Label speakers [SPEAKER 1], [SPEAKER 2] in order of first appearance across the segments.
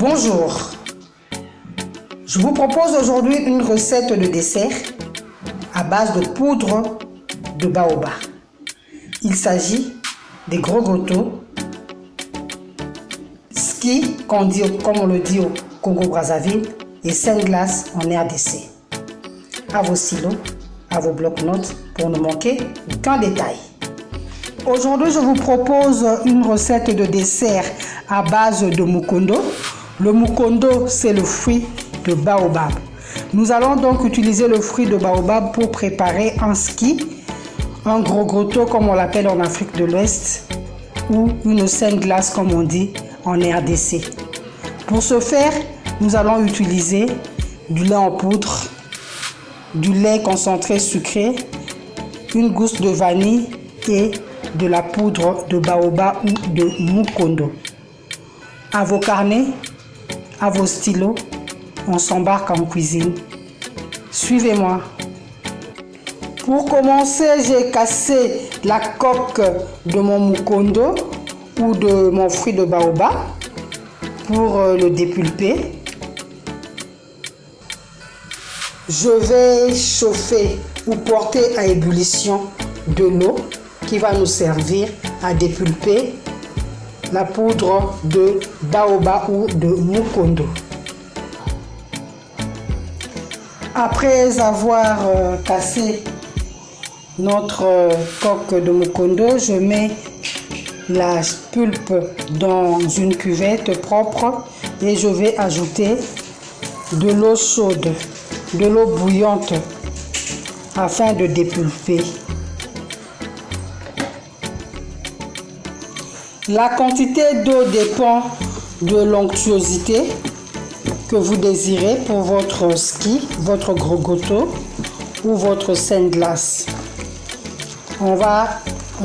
[SPEAKER 1] Bonjour, je vous propose aujourd'hui une recette de dessert à base de poudre de baobab. Il s'agit des gros gâteaux, ski, comme on le dit au Congo-Brazzaville, et 5 glaces en RDC. À vos stylos, à vos blocs-notes pour ne manquer aucun détail. Aujourd'hui, je vous propose une recette de dessert à base de mukondo. Le mukondo, c'est le fruit de baobab. Nous allons donc utiliser le fruit de baobab pour préparer un ski, un gros gâteau comme on l'appelle en Afrique de l'Ouest, ou une 5 glaces comme on dit en RDC. Pour ce faire, nous allons utiliser du lait en poudre, du lait concentré sucré, une gousse de vanille et de la poudre de baobab ou de mukondo. À vos carnets, à vos stylos, on s'embarque en cuisine. Suivez-moi. Pour commencer, j'ai cassé la coque de mon mukondo ou de mon fruit de baobab pour le dépulper. Je vais chauffer ou porter à ébullition de l'eau qui va nous servir à dépulper la poudre de baobab ou de mukondo. Après avoir cassé notre coque de mukondo, je mets la pulpe dans une cuvette propre et je vais ajouter de l'eau chaude, de l'eau bouillante afin de dépulper. La quantité d'eau dépend de l'onctuosité que vous désirez pour votre ski, votre gros gâteau ou votre 5 glaces. On va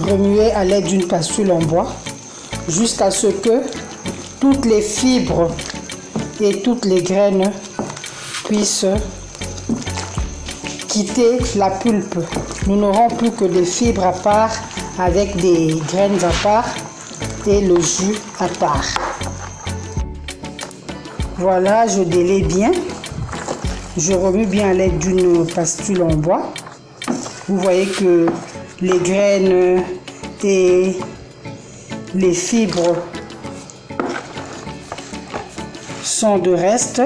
[SPEAKER 1] remuer à l'aide d'une spatule en bois jusqu'à ce que toutes les fibres et toutes les graines puissent quitter la pulpe. Nous n'aurons plus que des fibres à part avec des graines à part et le jus à part. Voilà, je délaie bien. Je remue bien à l'aide d'une spatule en bois. Vous voyez que les graines et les fibres sont de reste.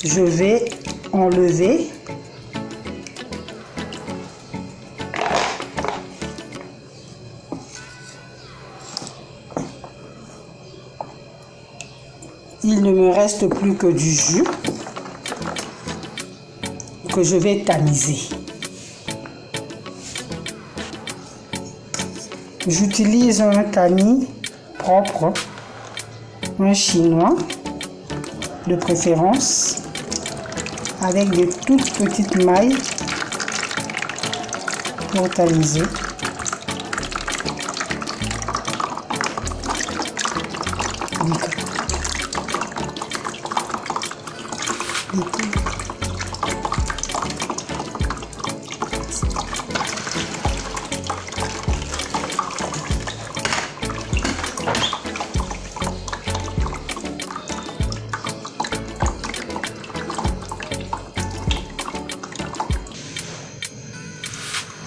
[SPEAKER 1] Je vais enlever . Il ne me reste plus que du jus que je vais tamiser. J'utilise un tamis propre, un chinois de préférence, avec des toutes petites mailles pour tamiser.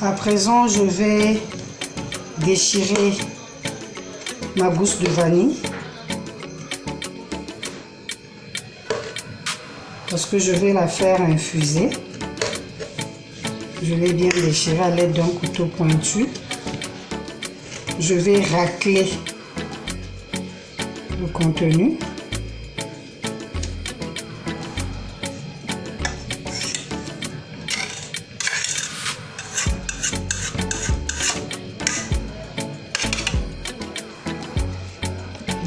[SPEAKER 1] À présent, je vais déchirer ma gousse de vanille parce que je vais la faire infuser. Je vais bien déchirer à l'aide d'un couteau pointu. Je vais racler le contenu.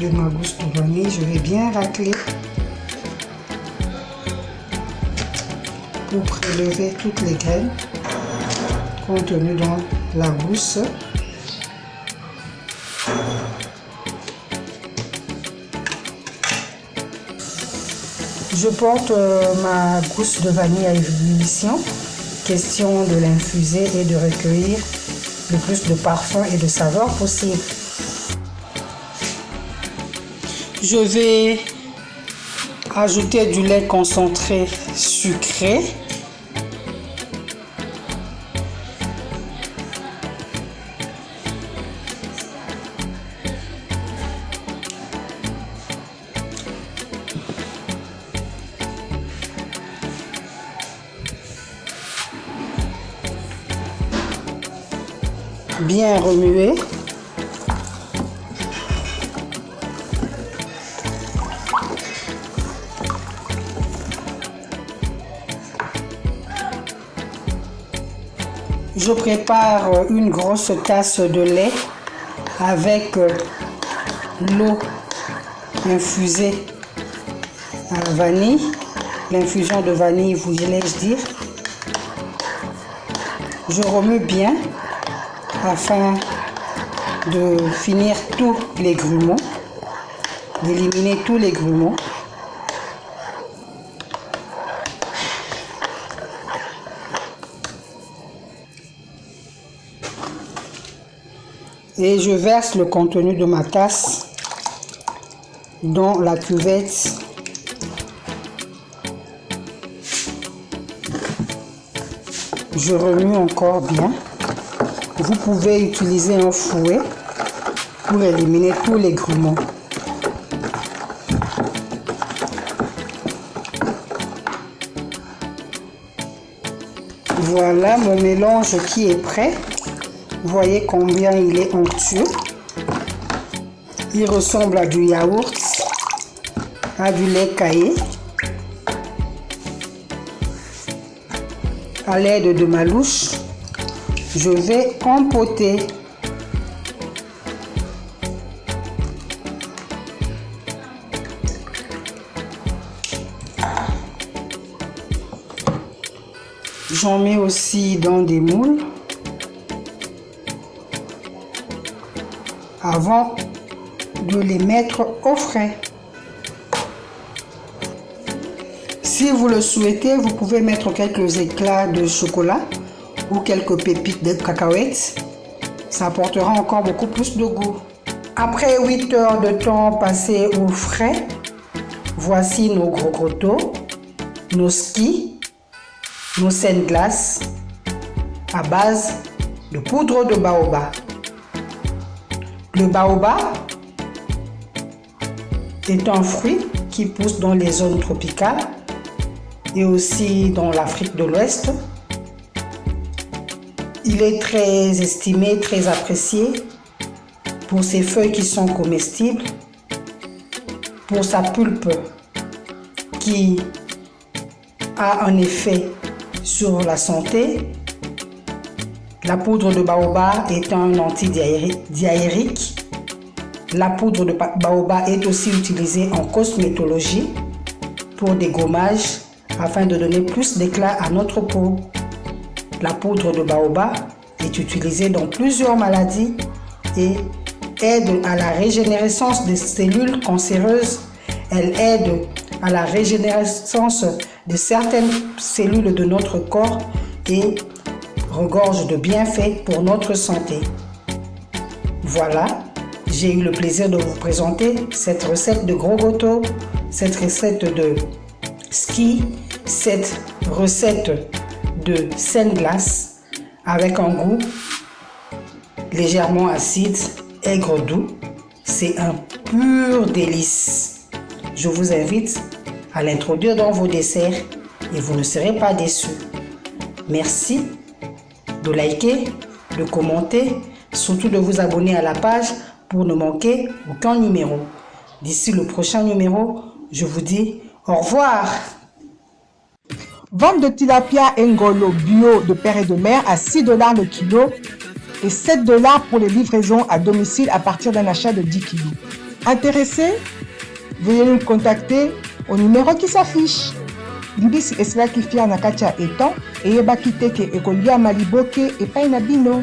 [SPEAKER 1] De ma gousse de vanille, je vais bien racler pour prélever toutes les graines contenues dans la gousse. Je porte ma gousse de vanille à ébullition, question de l'infuser et de recueillir le plus de parfum et de saveur possible. Je vais ajouter du lait concentré sucré. Bien remuer. Je prépare une grosse tasse de lait avec l'eau infusée à la vanille. L'infusion de vanille, voulais-je dire. Je remue bien afin de finir tous les grumeaux, d'éliminer tous les grumeaux. Et je verse le contenu de ma tasse dans la cuvette. Je remue encore bien. Vous pouvez utiliser un fouet pour éliminer tous les grumeaux. Voilà mon mélange qui est prêt. Vous voyez combien il est onctueux. Il ressemble à du yaourt, à du lait caillé. À l'aide de ma louche, je vais empoter. J'en mets aussi dans des moules avant de les mettre au frais. Si vous le souhaitez, vous pouvez mettre quelques éclats de chocolat ou quelques pépites de cacahuètes. Ça apportera encore beaucoup plus de goût. Après 8 heures de temps passé au frais, voici nos gros gâteaux, nos skis, nos saines glaces à base de poudre de baobab. Le baobab est un fruit qui pousse dans les zones tropicales et aussi dans l'Afrique de l'Ouest. Il est très estimé, très apprécié pour ses feuilles qui sont comestibles, pour sa pulpe qui a un effet sur la santé. La poudre de baobab est un antidiarrhéique. La poudre de baobab est aussi utilisée en cosmétologie pour des gommages afin de donner plus d'éclat à notre peau. La poudre de baobab est utilisée dans plusieurs maladies et aide à la régénérescence des cellules cancéreuses. Elle aide à la régénérescence de certaines cellules de notre corps et regorge de bienfaits pour notre santé. Voilà, j'ai eu le plaisir de vous présenter cette recette de gros gâteaux, cette recette de ski, cette recette de saine glace avec un goût légèrement acide, aigre doux. C'est un pur délice. Je vous invite à l'introduire dans vos desserts et vous ne serez pas déçus. Merci de liker, de commenter, surtout de vous abonner à la page pour ne manquer aucun numéro. D'ici le prochain numéro, je vous dis au revoir.
[SPEAKER 2] Vente de tilapia ngolo bio de père et de mère à 6 $ le kilo et 7 $ pour les livraisons à domicile à partir d'un achat de 10 kg. Intéressé? Veuillez nous contacter au numéro qui s'affiche. Libisi esila kifia na kati ya etan eyebaki te ke ekolia maliboke epai na bino.